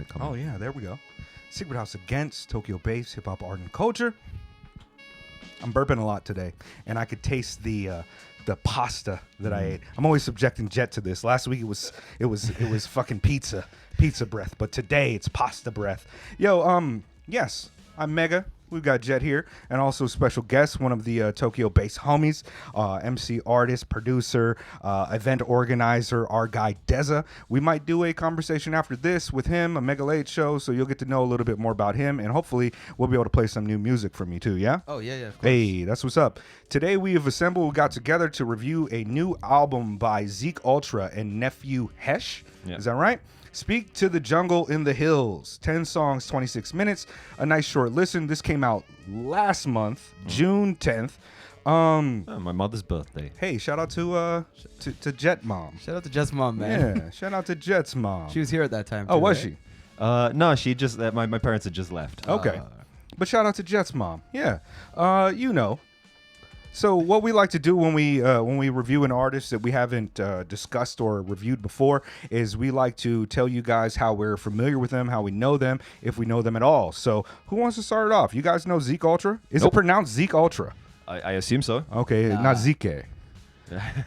Come on. Oh, yeah, there we go. Secret House Against Tokyo Bass, Hip Hop Art and Culture. I'm burping a lot today, and I could taste the pasta that I ate. I'm always subjecting Jet to this. Last week it was fucking pizza breath, but today it's pasta breath. Yo, yes, I'm Mega. We've got Jet here, and also special guest, one of the Tokyo Bass homies, MC artist, producer, event organizer, our guy Deza. We might do a conversation after this with him, a Mega Late show, so you'll get to know a little bit more about him, and hopefully we'll be able to play some new music from you too, yeah? Oh, yeah, of course. Hey, that's what's up. Today we have assembled, we got together to review a new album by ZekeUltra and Nephew Hesh. Yeah. Is that right? Speak to the Jungle in the Hills. 10 songs, 26 minutes. A nice short listen. This came out last month, June 10th. My mother's birthday. Hey, shout out to Jet Mom. Shout out to Jet's mom, man. Yeah, shout out to Jet's mom. She was here at that time. Oh, too, was right? she? No, she just my parents had just left. Okay. But shout out to Jet's mom. Yeah. You know. So what we like to do when we review an artist that we haven't discussed or reviewed before is we like to tell you guys how we're familiar with them, how we know them, if we know them at all. So who wants to start it off? You guys know ZekeUltra? Is it pronounced ZekeUltra? I assume so. Okay, not Zeke.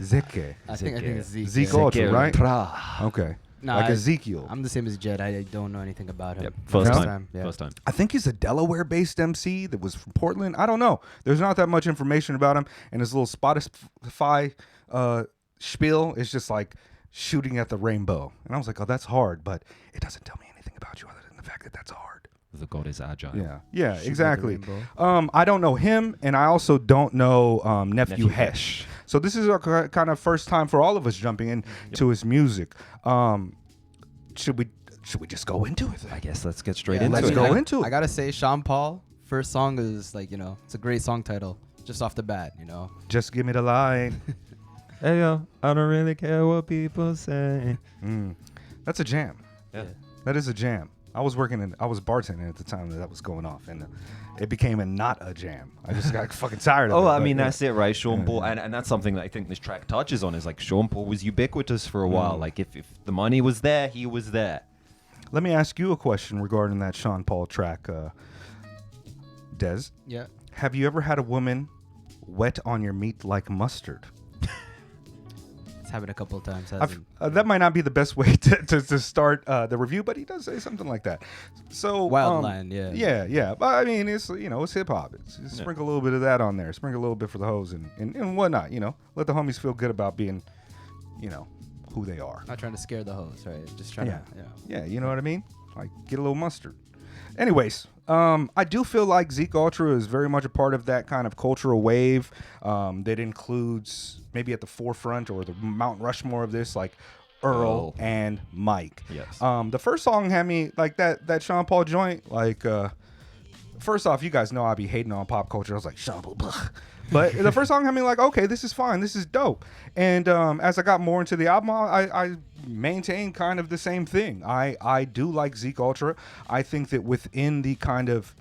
Zeke. I think it's Zeke. ZekeUltra, right? Okay. Nah, like Ezekiel. I'm the same as Jet. I don't know anything about him. Yep. First time. Yeah. First time. I think he's a Delaware-based MC that was from Portland. I don't know. There's not that much information about him, and his little Spotify spiel is just like shooting at the rainbow. And I was like, oh, that's hard, but it doesn't tell me anything about you other than the fact that that's hard. The god is agile. Yeah, Shoot exactly. at the rainbow. I don't know him, and I also don't know Nephew Hesh. So this is our kind of first time for all of us jumping into his music. Should we just go into it? I guess let's get straight Yeah, into let's it. go into it. I gotta say, Sean Paul, first song is like, it's a great song title just off the bat, Just give me the line. Hey yo, I don't really care what people say. That's a jam. Yeah. That is a jam. I was bartending at the time that was going off, and it became not a jam. I just got fucking tired of it. Oh, I but mean, yeah. that's it, right? Sean Paul, and that's something that I think this track touches on is like Sean Paul was ubiquitous for a while. Like if the money was there, he was there. Let me ask you a question regarding that Sean Paul track, Des. Yeah. Have you ever had a woman wet on your meat like mustard? It's happened a couple of times. That might not be the best way to start the review, but he does say something like that. So Wild line, yeah. Yeah. But I mean, it's it's hip hop. Sprinkle a little bit of that on there. Sprinkle a little bit for the hoes and whatnot. Let the homies feel good about being, who they are. Not trying to scare the hoes, right? Just trying to, Yeah, you know what I mean? Like, get a little mustard. Anyways, I do feel like ZekeUltra is very much a part of that kind of cultural wave that includes maybe at the forefront or the Mount Rushmore of this, like Earl and Mike. Yes. The first song had me like that Sean Paul joint. Like, first off, you guys know I be hating on pop culture. I was like, Sean Paul, blah. But the first song had me like, okay, this is fine. This is dope. And as I got more into the album, I maintained kind of the same thing. I do like ZekeUltra. I think that within the kind of...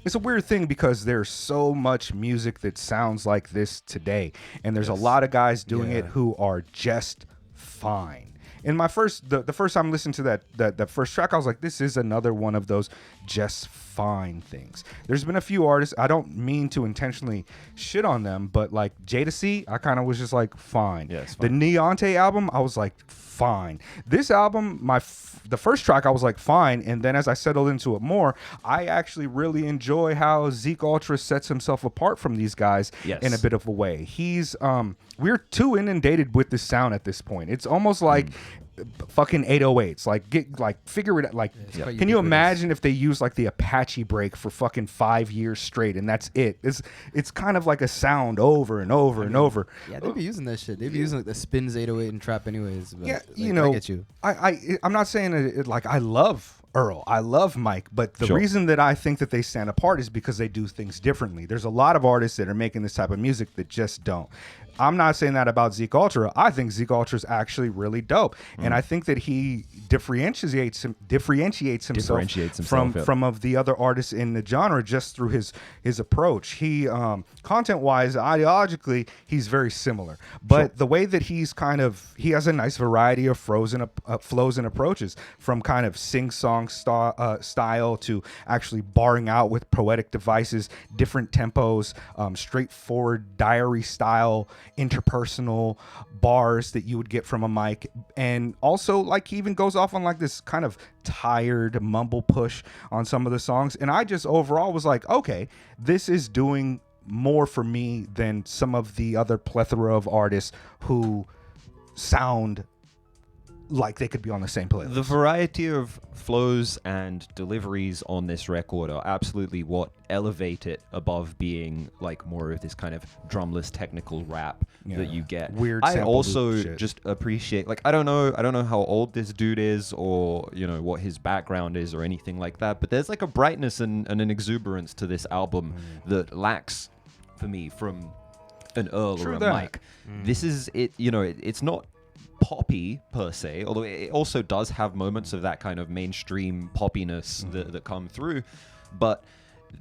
It's a weird thing because there's so much music that sounds like this today. And there's a lot of guys doing it who are just fine. And the first time I listened to that first track, I was like, this is another one of those just fine things. There's been a few artists, I don't mean to intentionally shit on them, but like Jadasea, I kind of was just like, fine. Yeah, it's The fine. Neonte album, I was like, fine. This album, the first track, I was like, fine. And then as I settled into it more, I actually really enjoy how ZekeUltra sets himself apart from these guys in a bit of a way. He's, we're too inundated with this sound at this point. It's almost like fucking 808s. Figure it out. Like, can you imagine if they use like the Apache break for fucking 5 years straight and that's it? It's kind of like a sound over and over and over. Yeah, they be using that shit. They be using like the spins 808 and trap anyways. But, Yeah, like, I get you. I'm not saying it like I love Earl, I love Mike, but the reason that I think that they stand apart is because they do things differently. There's a lot of artists that are making this type of music that just don't. I'm not saying that about ZekeUltra. I think ZekeUltra is actually really dope, and I think that he differentiates himself from of the other artists in the genre just through his approach. He content wise, ideologically, he's very similar, but the way that he has a nice variety of flows and approaches, from kind of sing-song style to actually barring out with poetic devices, different tempos, straightforward diary style, interpersonal bars that you would get from a mic, and also like he even goes off on like this kind of tired mumble push on some of the songs, and I just overall was like, okay, this is doing more for me than some of the other plethora of artists who sound like they could be on the same playlist. The variety of flows and deliveries on this record are absolutely what elevate it above being like more of this kind of drumless technical rap that you get. Weird. I sample also loop shit. just appreciate, like, I don't know how old this dude is, or what his background is or anything like that, but there's like a brightness and an exuberance to this album that lacks for me from an Earl True or a that. Mike. This is it. It's not poppy per se, although it also does have moments of that kind of mainstream poppiness that come through, but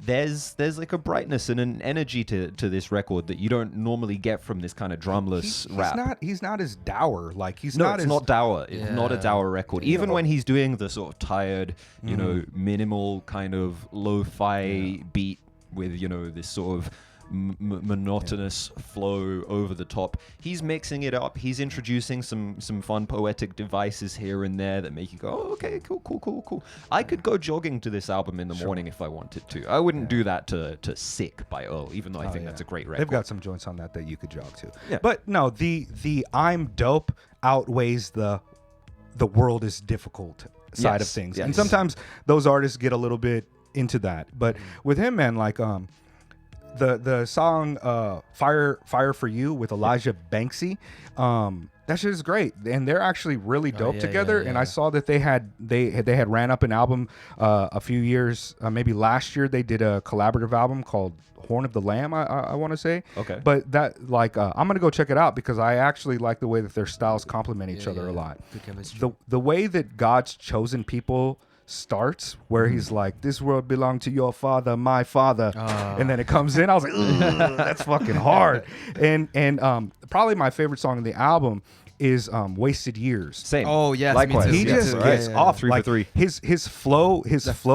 there's like a brightness and an energy to this record that you don't normally get from this kind of drumless rap. He's not as dour. Like it's not dour. It's not a dour record. Yeah. Even when he's doing the sort of tired, minimal kind of lo-fi beat with this sort of monotonous flow over the top, he's mixing it up. He's introducing some fun poetic devices here and there that make you go, oh, okay, cool. I could go jogging to this album in the morning if I wanted to. I wouldn't do that to Sick by Earl, even though I think that's a great record. They've got some joints on that you could jog to. Yeah. But no, the I'm dope outweighs the world is difficult side of things. Yes. And sometimes those artists get a little bit into that. But with him, man, like the song Fire for You with Elijah Banksy, that shit is great, and they're actually really dope together. And I saw that they had ran up an album a few years, maybe last year. They did a collaborative album called Horn of the Lamb, I want to say. Okay. But that, like, I'm gonna go check it out because I actually like the way that their styles complement each other a lot. Good chemistry. The way that God's Chosen People starts, where he's like, this world belonged to your father, my father, and then it comes in, I was like, ugh, that's fucking hard. And probably my favorite song on the album is Wasted Years. Same. Oh yes, Likewise. me too. He Me just too. gets off 3 for like 3. his flow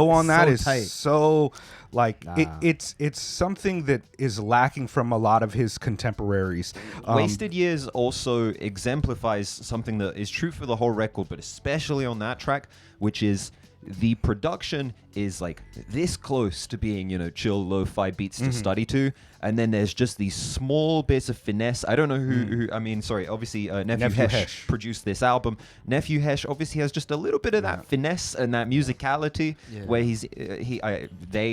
on that so is tight. so like it's something that is lacking from a lot of his contemporaries. Wasted Years also exemplifies something that is true for the whole record, but especially on that track, which is the production is like this close to being, chill lo-fi beats to study to, and then there's just these small bits of finesse. I don't know who I mean, sorry, obviously Nephew Hesh produced this album. Nephew Hesh obviously has just a little bit of that finesse and that musicality where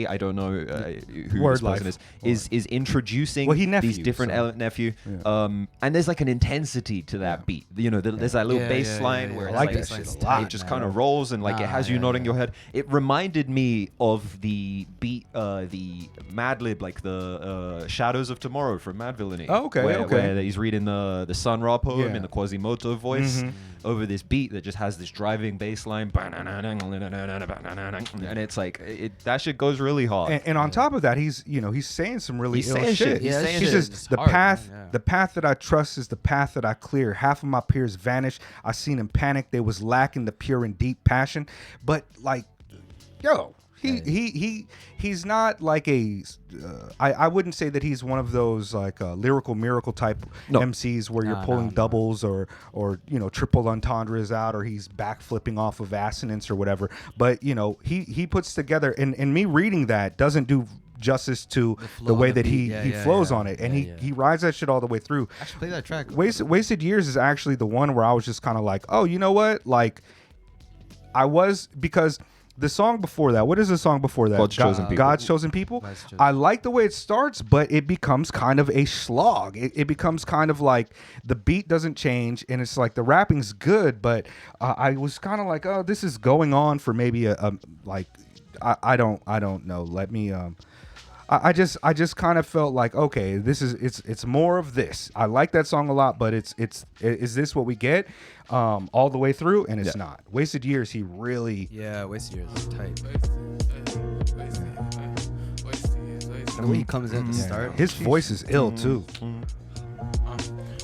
I don't know who Word this person is introducing these different Nephew, and there's like an intensity to that beat. There's that little bass line where it just kind of rolls and like it has you nodding your head. It reminded me of the beat, the Mad Lib, like the Shadows of Tomorrow from Mad Villainy. Oh, okay. Where he's reading the Sun Ra poem in the Quasimodo voice over this beat that just has this driving bass line, and it's like that shit goes really hard. And on top of that, he's saying some really He's ill saying shit. shit. He's saying He shit. says It's the hard, path man, the path that I trust is the path that I clear. Half of my peers vanished. I seen him panic. They was lacking the pure and deep passion. But like, yo. He's not like I wouldn't say that he's one of those like lyrical miracle type MCs where you're pulling doubles or triple entendres out, or he's backflipping off of assonance or whatever. But he puts together, and me reading that doesn't do justice to the way that he flows on it, and he rides that shit all the way through. I should play that track. Wasted Years is actually the one where I was just kind of like, oh, you know what, like because the song before that, what is the song before that? God's Chosen People. I like the way it starts, but it becomes kind of a slog. It becomes kind of like the beat doesn't change, and it's like the rapping's good, but I was kind of like, oh, this is going on for maybe I don't know. Let me I just kind of felt like, okay, it's more of this. I like that song a lot, but is this what we get all the way through? And it's not. Wasted Years, he really Wasted Years is tight. And when he comes in to start, his voice is ill too.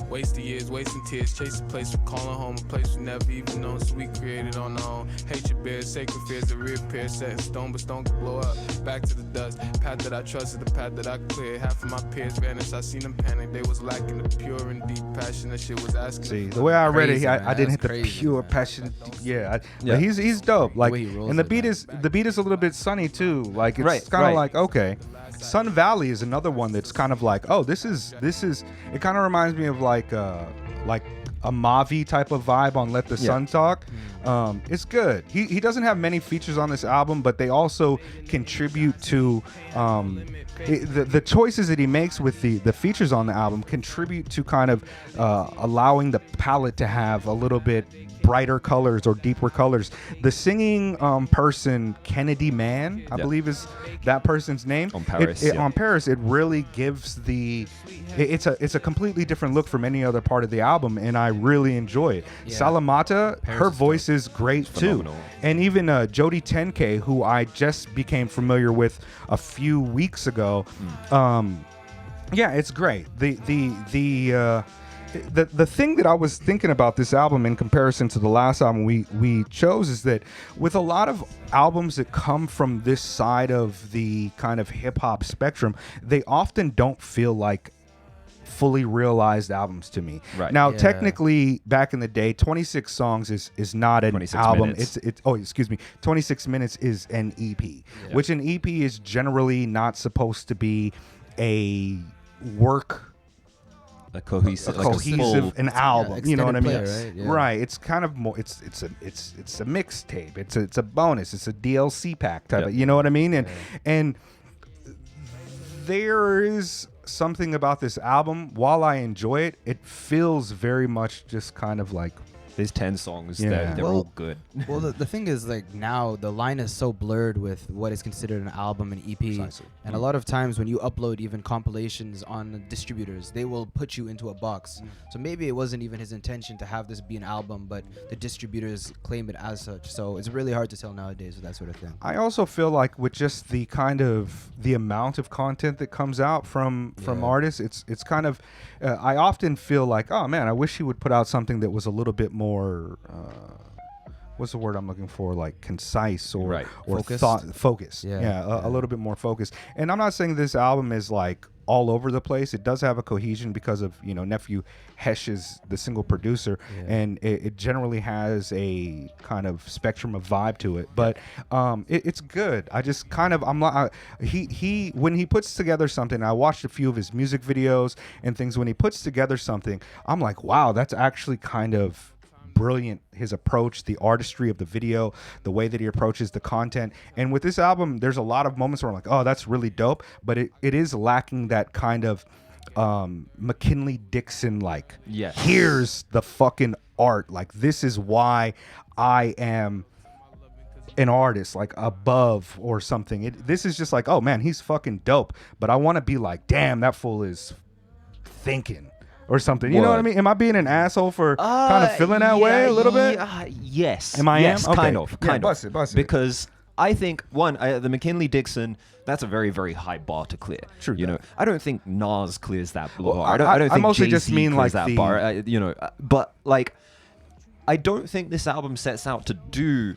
Wasted years, wasting tears, chase a place for calling home, a place we never even known, so we created on our own. Hatred bears, sacred fears that reappear, set in stone, but stone can blow up. Back to the dust, path that I trusted, the path that I cleared. Half of my peers vanished, I seen them panic, they was lacking the pure and deep passion that shit was asking. See, the way I read it, I didn't hit the crazy, pure man. passion. But he's dope. Like, way he rolls and the it, beat man. is a little bit sunny too. Like, it's kind of right. like, okay. Sun Valley is another one that's kind of like, oh, this is. It kind of reminds me of like a Mavi type of vibe on Let the Sun Talk. It's good. He doesn't have many features on this album, but they also contribute to the choices that he makes with the features on the album contribute to kind of allowing the palette to have a little bit brighter colors or deeper colors. The singing person, Kennedy Mann, I believe is that person's name. On Paris, On Paris, it really gives it's a completely different look from any other part of the album, and I really enjoy it. Yeah. Salamata, Paris her is voice is great phenomenal. too. And even Jody 10K, who I just became familiar with a few weeks ago. It's great. The thing that I was thinking about this album in comparison to the last album we chose is that with a lot of albums that come from this side of the kind of hip hop spectrum, they often don't feel like fully realized albums to me. Right. Now, Yeah. technically, back in the day, 26 songs is not an 26 album. minutes. It's 26 minutes is an EP, which an EP is generally not supposed to be a work. A cohesive, like Cohesive an album, you know what I mean? extended play, right? Yeah. Right. It's kind of more. It's a mixtape. It's a bonus. It's a DLC pack type of. You know what I mean? And there is something about this album. While I enjoy it, it feels very much just kind of like. There's 10 songs. Yeah. They're all good. Well, the thing is, like, now the line is so blurred with what is considered an album and EP. Precisely. And a lot of times when you upload even compilations on distributors, they will put you into a box. So maybe it wasn't even his intention to have this be an album, but the distributors claim it as such. So it's really hard to tell nowadays with that sort of thing. I also feel like with just the kind of the amount of content that comes out from artists, it's kind of I often feel like, oh man, I wish he would put out something that was a little bit more what's the word I'm looking for, like concise or Focused. focused. A little bit more focused. And I'm not saying this album is like all over the place. It does have a cohesion because of, Nephew Hesh is the single producer, and it generally has a kind of spectrum of vibe to it. But it's good. I just kind of he when he puts together something, I watched a few of his music videos and things. When he puts together something, I'm like, wow, that's actually kind of brilliant. His approach, the artistry of the video, the way that he approaches the content. And with this album, there's a lot of moments where I'm like, oh, that's really dope, but it is lacking that kind of McKinley Dixon, like, here's the fucking art, like, this is why I am an artist, like, above or something. This is just like, oh man, he's fucking dope, but I want to be like, damn, that fool is thinking or something. You know what I mean? Am I being an asshole for kind of feeling that way a little bit? Yes. Yes, Okay. Kind of. Bust it. Because I think, the McKinley Dixon, that's a very, very high bar to clear. True. I don't think Nas clears that bar. Well, I don't think mostly Jay-Z just mean clears like that bar. But like, I don't think this album sets out to do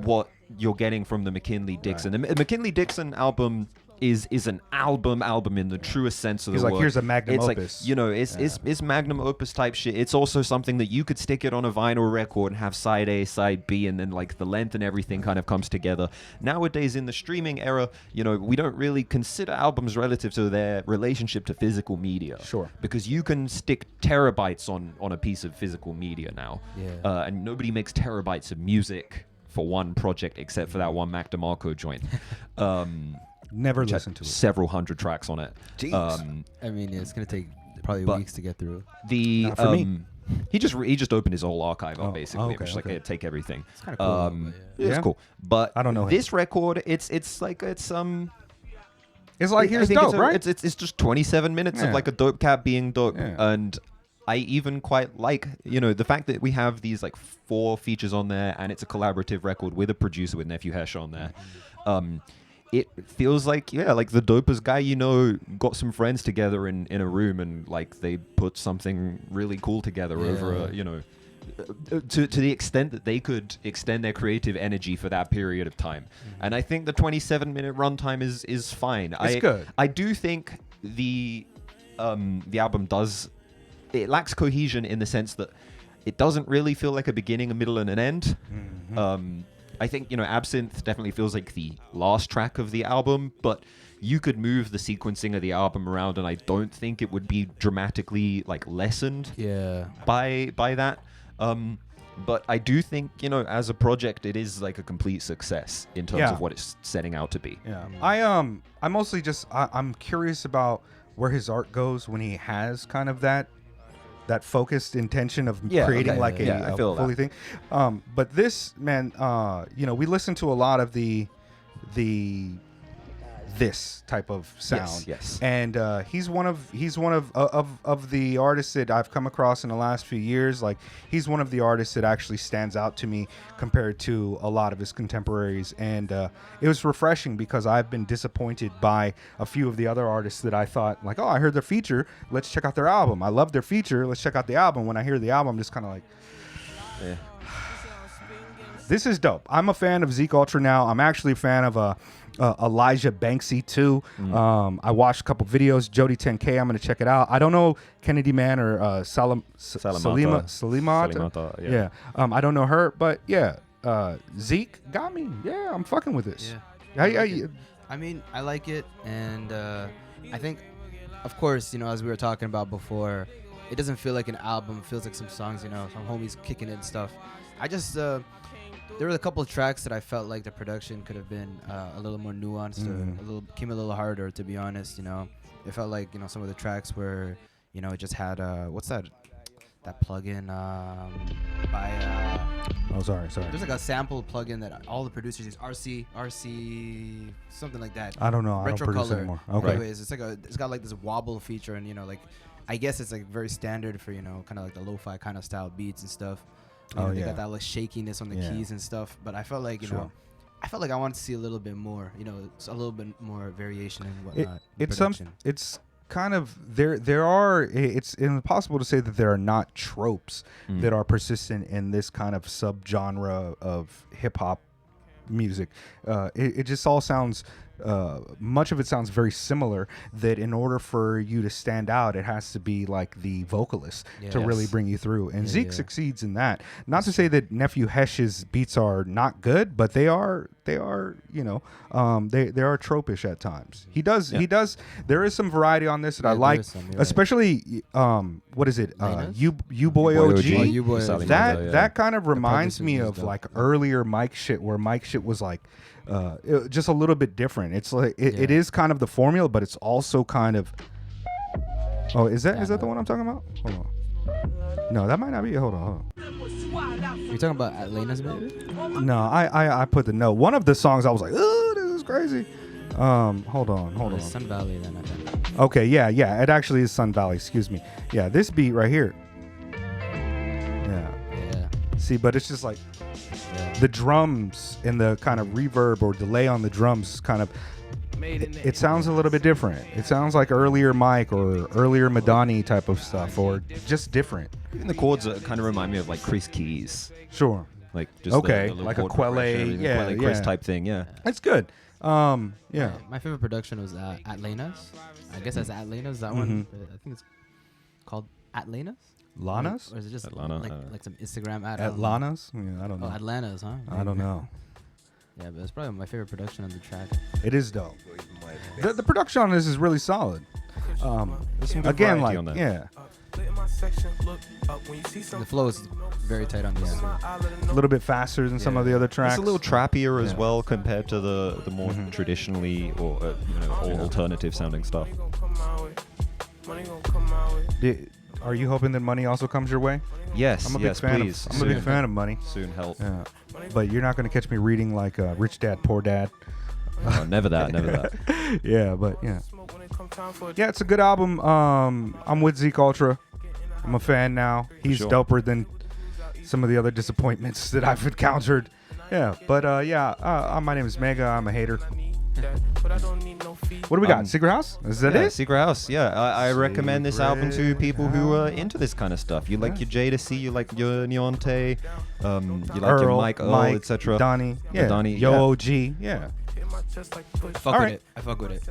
what you're getting from the McKinley Dixon. The McKinley Dixon album is an album in the truest sense of the word. He's like, here's a magnum it's opus. Like, it's magnum opus type shit. It's also something that you could stick it on a vinyl record and have side A, side B, and then like the length and everything kind of comes together. Nowadays in the streaming era, we don't really consider albums relative to their relationship to physical media. Sure. Because you can stick terabytes on a piece of physical media now. Yeah. And nobody makes terabytes of music for one project except for that one Mac DeMarco joint. Never which listened had to it. several hundred tracks on it. Jeez. I mean, it's going to take probably But weeks to get through. The Not for me. he just opened his whole archive up basically. okay, It was just like, okay. hey, take everything. It's kind of cool. It's Yeah? cool. But I don't know him. this record. It's It's like, I here's think dope, right? It's just 27 minutes Yeah. of like a dope cat being dope, Yeah. and I even quite like, the fact that we have these like 4 features on there, and it's a collaborative record with a producer, with Nephew Hesh on there. It feels like, like the dopest guy, got some friends together in a room, and like they put something really cool together over to the extent that they could extend their creative energy for that period of time. And I think the 27-minute runtime is fine. It's good. I do think the album it lacks cohesion in the sense that it doesn't really feel like a beginning, a middle, and an end. I think, Absinthe definitely feels like the last track of the album, but you could move the sequencing of the album around, and I don't think it would be dramatically like lessened by that. But I do think, as a project, it is like a complete success in terms of what it's setting out to be. Yeah. I mostly I'm curious about where his art goes when he has kind of that focused intention of creating a fully thing. But this, man, we listen to a lot of this type of sound. Yes. And he's one of the artists that I've come across in the last few years. Like, he's one of the artists that actually stands out to me compared to a lot of his contemporaries. And it was refreshing because I've been disappointed by a few of the other artists that I thought, like, oh, I heard their feature, let's check out their album. I love their feature, let's check out the album. When I hear the album, I'm just kind of like, this is dope. I'm a fan of ZekeUltra now. I'm actually a fan of Elijah Banksy too. I watched a couple videos. Jody 10K, I'm gonna check it out. I don't know Kennedy Man or Salimata. Yeah. I don't know her, but Zeke got me. Yeah, I'm fucking with this. I mean, I like it, and I think, of course, as we were talking about before, it doesn't feel like an album. It feels like some songs, some homies kicking it and stuff. I just there were a couple of tracks that I felt like the production could have been a little more nuanced, or came a little harder, to be honest. It felt like some of the tracks where it just had what's that plugin by oh sorry there's like a sample plugin that all the producers use, RC something like that. I don't know. Retro I don't produce color anymore. Okay. Anyways, it's got like this wobble feature, and like I guess it's like very standard for kind of like the lo-fi kind of style beats and stuff. They got that like shakiness on the keys and stuff, but I felt like I wanted to see a little bit more, a little bit more variation and whatnot. It's kind of there are. It's impossible to say that there are not tropes that are persistent in this kind of subgenre of hip hop music. It just all sounds. Much of it sounds very similar, that in order for you to stand out, it has to be like the vocalist to really bring you through. And Zeke succeeds in that. Not to say that Nephew Hesh's beats are not good, but they are they are tropish at times. He does there is some variety on this that I like, especially what is it? You Boy OG. That kind of reminds me of like earlier Mike shit, where Mike shit was like just a little bit different. It's like it is kind of the formula, but it's also kind of. Oh, is that the one I'm talking about? Hold on. No, that might not be. Hold on. You're talking about Atlena's maybe? No, I put the note. One of the songs I was like, oh, this is crazy. Hold on. Sun Valley then, I think. Okay, yeah. It actually is Sun Valley. Excuse me. Yeah, this beat right here. Yeah. See, but it's just like the drums and the kind of reverb or delay on the drums kind of. It sounds a little bit different. It sounds like earlier Mike or earlier Madani type of stuff, or just different. Even the chords kind of remind me of like Chris Keys. Sure. Like just okay, the like a Quelle, Chris type thing. Yeah, it's good. Yeah. My favorite production was Atlena's. I guess that's Atlena's. That one. I think it's called Atlena's. Lana's? Or is it just Atlanta, like some Instagram ad? Atlanta's? Yeah, I don't know. Oh, Atlanta's, huh? I don't know. Yeah, but it's probably my favorite production on the track. It is dope. The production on this is really solid. Again, like, yeah. The flow is very tight on this. A little bit faster than some of the other tracks. It's a little trappier as well compared to the more traditionally or alternative sounding stuff. Are you hoping that money also comes your way? Yes, I'm a big fan. Please. I'm a big fan of money. Soon help. Yeah. But you're not going to catch me reading like Rich Dad, Poor Dad. Oh, never that, never that. Yeah, but yeah. Yeah, it's a good album. I'm with ZekeUltra. I'm a fan now. He's sure. doper than some of the other disappointments that I've encountered. Yeah, but my name is Mega. I'm a hater. What do we got? Secret House? Is that it? Secret House. Yeah, I recommend this album to people who are into this kind of stuff. You like your Jada, you like your Neonte, you like your Mike, etc. Donnie. Yeah. Donnie. Yo, OG. Yeah. I fuck with it.